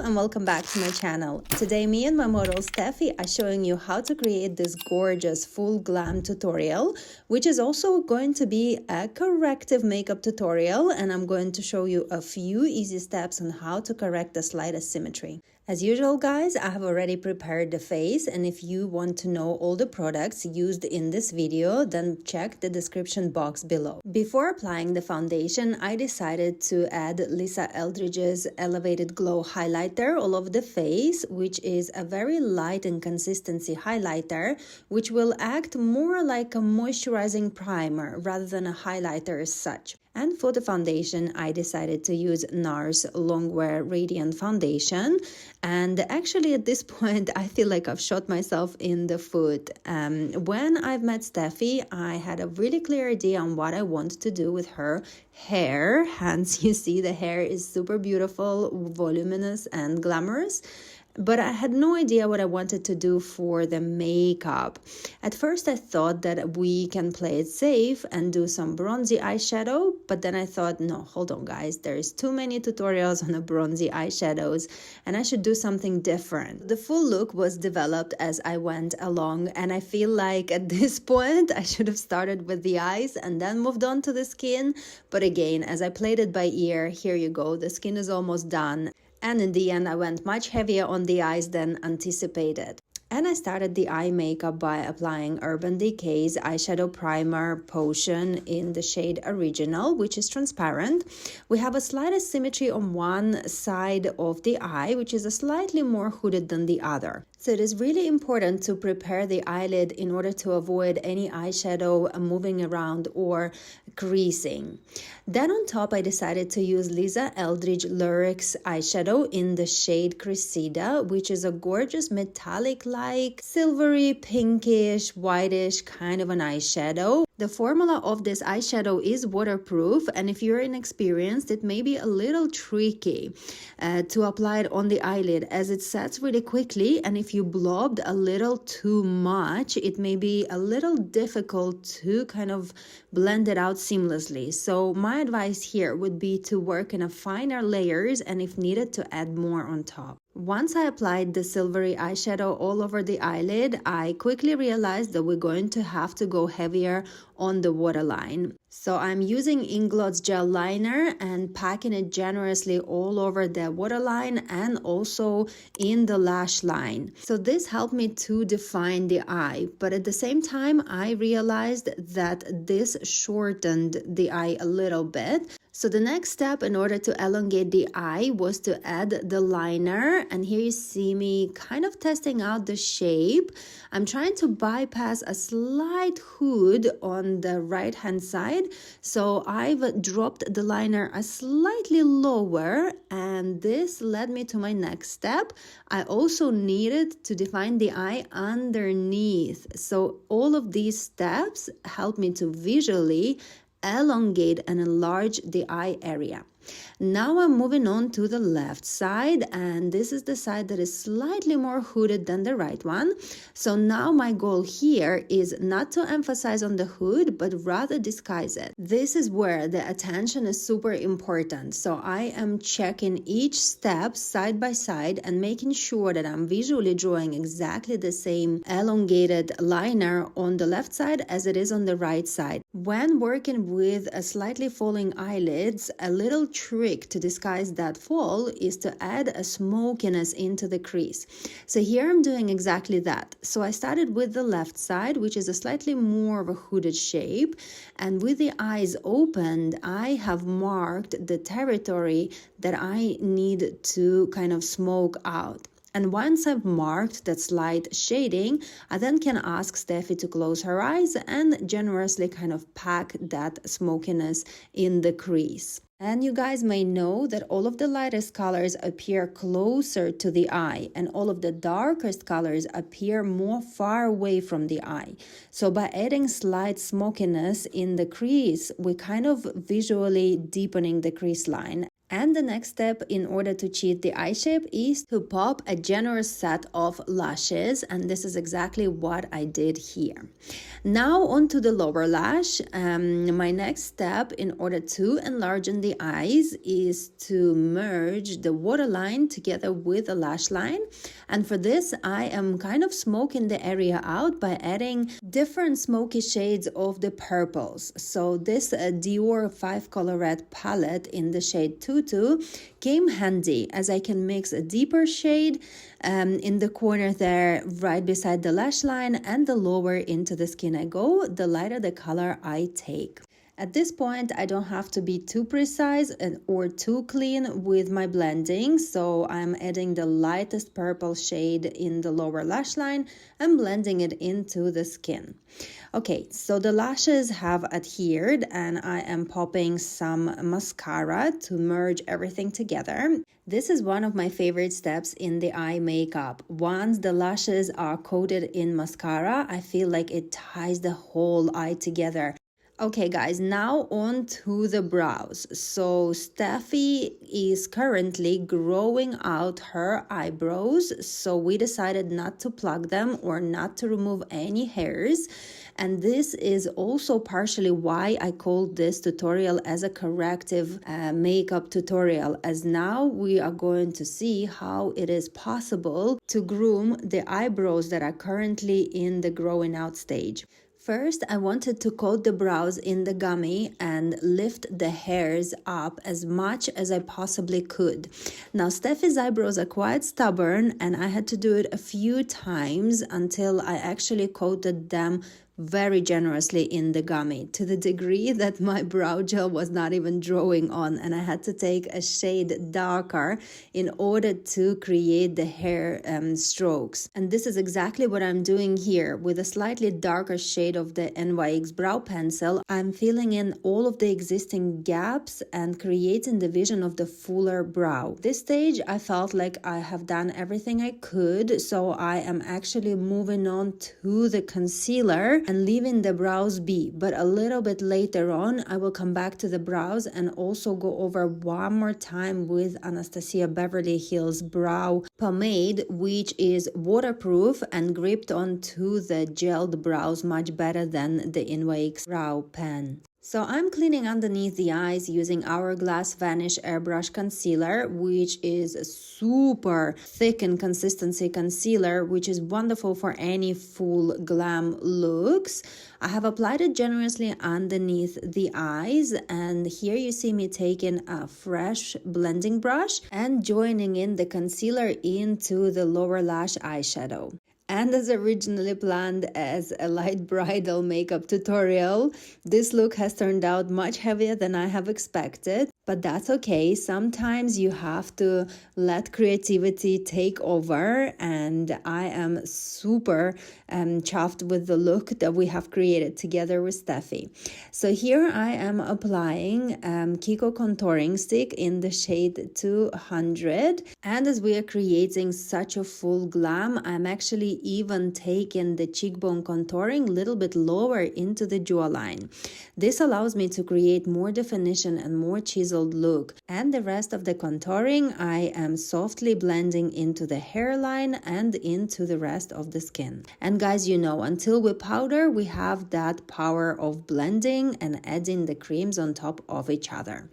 and welcome back to my channel. Today me and my model Steffi are showing you how to create this gorgeous full glam tutorial, which is also going to be a corrective makeup tutorial, and I'm going to show you a few easy steps on how to correct the slight asymmetry. As usual guys, I have already prepared the face, and if you want to know all the products used in this video, then check the description box below. Before applying the foundation, I decided to add Lisa Eldridge's Elevated Glow highlighter all over the face, which is a very light in consistency highlighter, which will act more like a moisturizing primer rather than a highlighter as such. And for the foundation, I decided to use NARS Longwear Radiant Foundation. And actually at this point, I feel like I've shot myself in the foot. When I've met Steffi, I had a really clear idea on what I want to do with her hair. Hence, you see the hair is super beautiful, voluminous and glamorous. But I had no idea what I wanted to do for the makeup. At first I thought that we can play it safe and do some bronzy eyeshadow, but then I thought, no, hold on guys, there's too many tutorials on the bronzy eyeshadows and I should do something different. The full look was developed as I went along, and I feel like at this point I should have started with the eyes and then moved on to the skin. But again, as I played it by ear, here you go, the skin is almost done. And in the end, I went much heavier on the eyes than anticipated. And I started the eye makeup by applying Urban Decay's eyeshadow primer potion in the shade Original, which is transparent. We have a slight asymmetry on one side of the eye, which is a slightly more hooded than the other. So it is really important to prepare the eyelid in order to avoid any eyeshadow moving around or creasing. Then on top, I decided to use Lisa Eldridge Lyric's eyeshadow in the shade Cressida, which is a gorgeous metallic-like, silvery, pinkish, whitish kind of an eyeshadow. The formula of this eyeshadow is waterproof, and if you're inexperienced, it may be a little tricky to apply it on the eyelid as it sets really quickly, and if you blobbed a little too much, it may be a little difficult to kind of blend it out seamlessly. So my advice here would be to work in a finer layers and if needed to add more on top. Once I applied the silvery eyeshadow all over the eyelid, I quickly realized that we're going to have to go heavier on the waterline. So I'm using Inglots gel liner and packing it generously all over the waterline and also in the lash line. So this helped me to define the eye, but at the same time I realized that this shortened the eye a little bit. So the next step in order to elongate the eye was to add the liner, and here you see me kind of testing out the shape. I'm trying to bypass a slight hood on the right hand side, so I've dropped the liner a slightly lower, and this led me to my next step. I also needed to define the eye underneath, so all of these steps helped me to visually elongate and enlarge the eye area. Now I'm moving on to the left side, and this is the side that is slightly more hooded than the right one. So now my goal here is not to emphasize on the hood, but rather disguise it. This is where the attention is super important. So I am checking each step side by side and making sure that I'm visually drawing exactly the same elongated liner on the left side as it is on the right side. When working with a slightly falling eyelids, a little trick to disguise that fall is to add a smokiness into the crease. So here I'm doing exactly that. So I started with the left side, which is a slightly more of a hooded shape, and with the eyes opened, I have marked the territory that I need to kind of smoke out. And once I've marked that slight shading, I then can ask Steffi to close her eyes and generously kind of pack that smokiness in the crease. And you guys may know that all of the lightest colors appear closer to the eye and all of the darkest colors appear more far away from the eye. So by adding slight smokiness in the crease, we're kind of visually deepening the crease line. And the next step in order to cheat the eye shape is to pop a generous set of lashes, and this is exactly what I did here. Now onto the lower lash. My next step in order to enlarge the eyes is to merge the waterline together with the lash line, and for this I am kind of smoking the area out by adding different smoky shades of the purples. So this Dior 5 Color Red palette in the shade Tutu came handy, as I can mix a deeper shade in the corner there right beside the lash line, and the lower into the skin I go, the lighter the color I take. At this point, I don't have to be too precise or too clean with my blending, so I'm adding the lightest purple shade in the lower lash line and blending it into the skin. Okay, so the lashes have adhered, and I am popping some mascara to merge everything together. This is one of my favorite steps in the eye makeup. Once the lashes are coated in mascara, I feel like it ties the whole eye together. Okay guys, now on to the brows. So Steffi is currently growing out her eyebrows, so we decided not to pluck them or not to remove any hairs. And this is also partially why I called this tutorial as a corrective makeup tutorial, as now we are going to see how it is possible to groom the eyebrows that are currently in the growing out stage. First, I wanted to coat the brows in the gummy and lift the hairs up as much as I possibly could. Now, Steffi's eyebrows are quite stubborn, and I had to do it a few times until I actually coated them very generously in the gummy, to the degree that my brow gel was not even drawing on, and I had to take a shade darker in order to create the hair strokes. And this is exactly what I'm doing here. With a slightly darker shade of the NYX brow pencil, I'm filling in all of the existing gaps and creating the vision of the fuller brow. This stage I felt like I have done everything I could, so I am actually moving on to the concealer and leaving the brows be. But a little bit later on, I will come back to the brows and also go over one more time with Anastasia Beverly Hills brow pomade, which is waterproof and gripped onto the gelled brows much better than the NYX brow pen. So I'm cleaning underneath the eyes using Hourglass Vanish Airbrush Concealer, which is super thick in consistency concealer, which is wonderful for any full glam looks. I have applied it generously underneath the eyes, and here you see me taking a fresh blending brush and joining in the concealer into the lower lash eyeshadow. And as originally planned as a light bridal makeup tutorial, this look has turned out much heavier than I have expected. But that's okay. Sometimes you have to let creativity take over, and I am super chuffed with the look that we have created together with Steffi. So here I am applying Kiko contouring stick in the shade 200, and as we are creating such a full glam, I'm actually even taking the cheekbone contouring a little bit lower into the jawline. This allows me to create more definition and more chisel look, and the rest of the contouring I am softly blending into the hairline and into the rest of the skin. And guys, you know, until we powder, we have that power of blending and adding the creams on top of each other.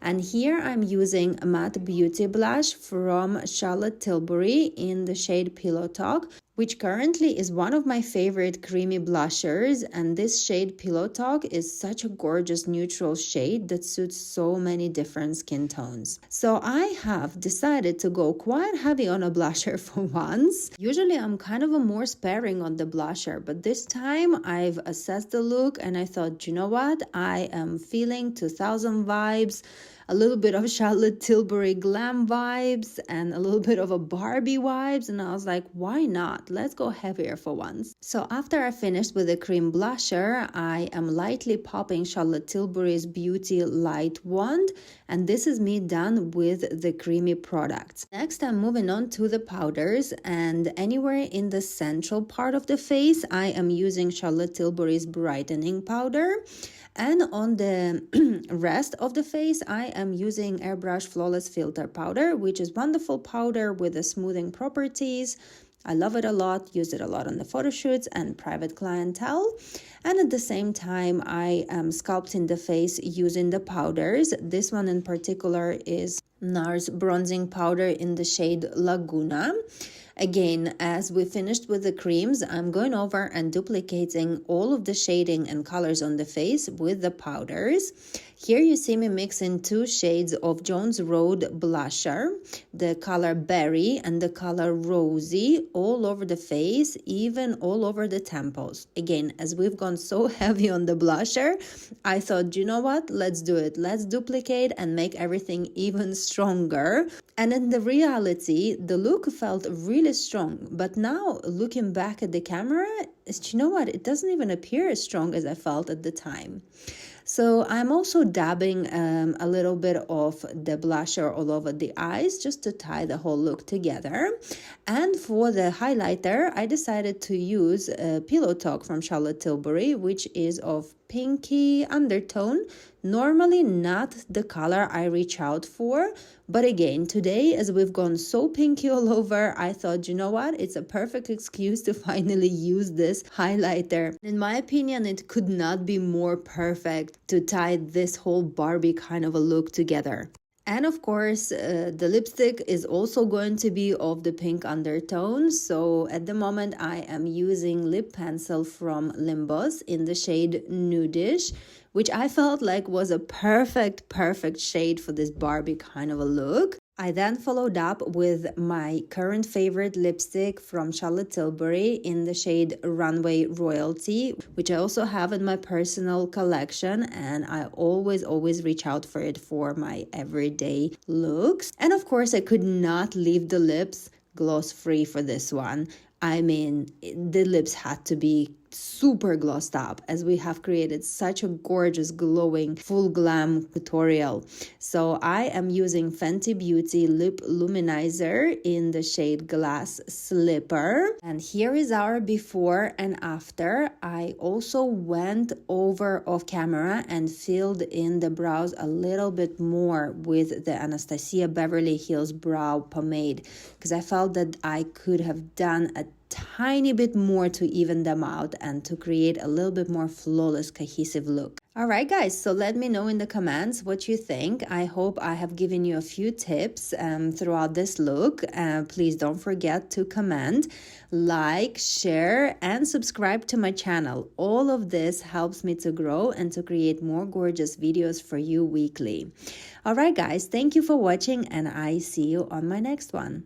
And here I'm using a matte beauty blush from Charlotte Tilbury in the shade Pillow Talk, which currently is one of my favorite creamy blushers, and this shade Pillow Talk is such a gorgeous neutral shade that suits so many different skin tones. So I have decided to go quite heavy on a blusher for once. Usually I'm kind of a more sparing on the blusher, but this time I've assessed the look and I thought, you know what, I am feeling 2000 vibes, a little bit of Charlotte Tilbury glam vibes and a little bit of a Barbie vibes, and I was like, why not? Let's go heavier for once. So after I finished with the cream blusher, I am lightly popping Charlotte Tilbury's Beauty Light Wand, and this is me done with the creamy products. Next, I'm moving on to the powders, and anywhere in the central part of the face, I am using Charlotte Tilbury's brightening powder. And on the rest of the face, I am using Airbrush Flawless Filter Powder, which is wonderful powder with the smoothing properties. I love it a lot, use it a lot on the photo shoots and private clientele. And at the same time, I am sculpting the face using the powders. This one in particular is NARS bronzing powder in the shade Laguna. Again, as we finished with the creams, I'm going over and duplicating all of the shading and colors on the face with the powders. Here you see me mixing 2 shades of Jones Road blusher, the color Berry and the color Rosy, all over the face, even all over the temples. Again, as we've gone so heavy on the blusher, I thought, you know what, let's do it. Let's duplicate and make everything even stronger. And in the reality, the look felt really strong. But now, looking back at the camera, you know what, it doesn't even appear as strong as I felt at the time. So I'm also dabbing a little bit of the blusher all over the eyes just to tie the whole look together. And for the highlighter, I decided to use Pillow Talk from Charlotte Tilbury, which is of pinky undertone. Normally not the color I reach out for, but again, today, as we've gone so pinky all over, I thought, you know what, it's a perfect excuse to finally use this highlighter. In my opinion, it could not be more perfect to tie this whole Barbie kind of a look together. And of course, the lipstick is also going to be of the pink undertone. So at the moment, I am using lip pencil from Limbos in the shade Nudish, which I felt like was a perfect shade for this Barbie kind of a look. I then followed up with my current favorite lipstick from Charlotte Tilbury in the shade Runway Royalty, which I also have in my personal collection, and I always reach out for it for my everyday looks. And of course, I could not leave the lips gloss free for this one. I mean, the lips had to be super glossed up, as we have created such a gorgeous glowing full glam tutorial. So I am using Fenty Beauty Lip Luminizer in the shade Glass Slipper, and here is our before and after. I also went over off camera and filled in the brows a little bit more with the Anastasia Beverly Hills brow pomade, because I felt that I could have done a tiny bit more to even them out and to create a little bit more flawless, cohesive look. Alright guys, so let me know in the comments what you think. I hope I have given you a few tips throughout this look. Please don't forget to comment, like, share, and subscribe to my channel. All of this helps me to grow and to create more gorgeous videos for you weekly. Alright guys, thank you for watching, and I see you on my next one.